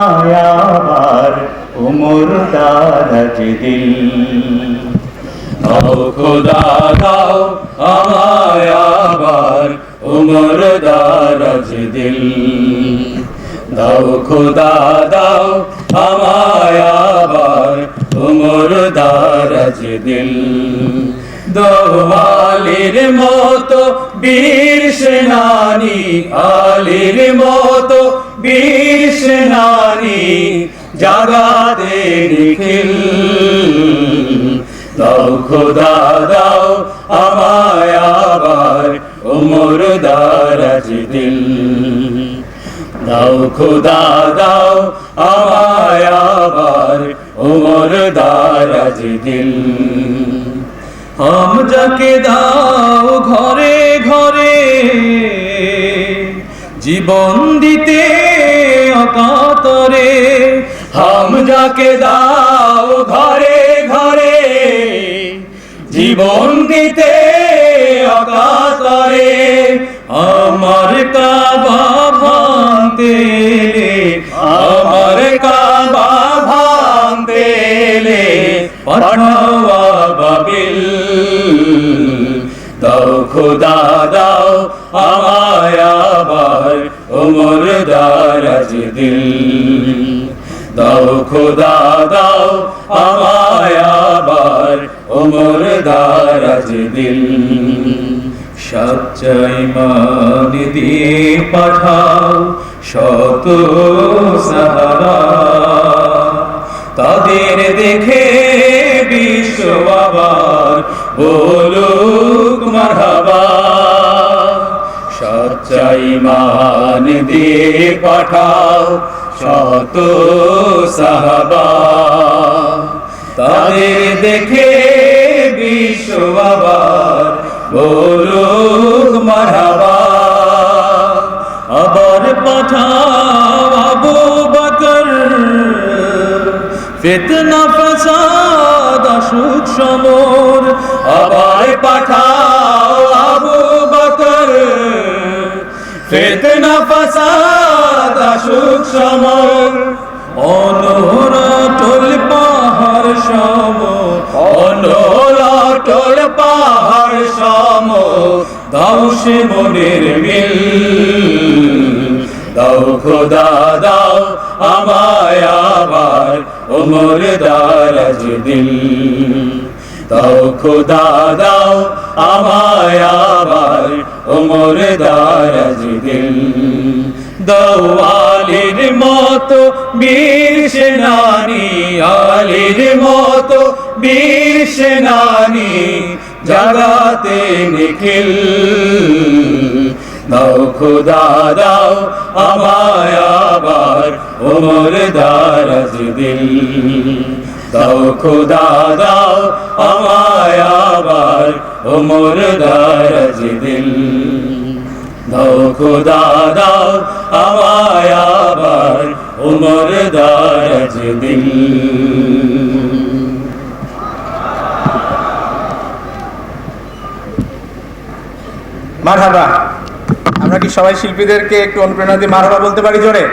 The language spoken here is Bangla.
আয়াবার উমর দারাজ দিল দাও খোদা দাও আমায় আবার উমর দারাজ দিল দাও খোদা দাও আমায় আবার উমর দারাজ দিল দোয়ালির মতো বীর সেনানী আলীর মতো বীর সেনানী জাগাতে নিখিল দাও খোদা দাও আমায় আবার উমর দারাজ দিল দাও খোদা দাও আমায় আবার উমর দারাজ দিল হামজাকে দাও ঘরে ঘরে জীবন দিতে অকাতরে হামজাকে দাও ঘরে ঘরে জীবন দিতে অকাতরে আমার কাবা ভাঙতে আমার কাবা ভাঙতে পাঠাও আবাবিল দাও খোদা দাও আমায় আবার উমর দারাজ দিল দাও খোদা দাও আমায় আবার উমর দারাজ দিল সচ্চাই মান দিয়ে পাঠাও শত সাহারা তাদের দেখে বিশ্ব আবার বলুক মারহাবা সচ্চাই মান দিয়ে পাঠাও শত সাহাবা তাদের দেখে বিশ্ব আবার বলুক মারহাবা আবার পাঠাও আবু বকর ফিতনা ফাসাদ আসুক সমর আবার পাঠাও আবু বকর ফিতনা ফাসাদ আসুক সমর অনরাটল পাহাড় সম অনরাটল পাহাড় সম দাও সে মনের মিল দাও খোদা দাও আমায় আবার উমর দারাজ দিল দাও খোদা দাও আমায় আবার উমর দারাজ দিল দাও আলীর মতো বীর সেনানী আলীর মতো বীর সেনানী জাগাতে নিখিল দাও খোদা দাও আমায় আবার উমর দারাজ দিল দাও খোদা দাও আমায় আবার উমর দারাজ দিল দাও খোদা দাও আমায় আবার উমর দারাজ দিল মারহাবা। আমরা কি সবাই শিল্পীদেরকে একটু অনুপ্রেরণা দিয়ে মারহাবা বলতে পারি জোরে?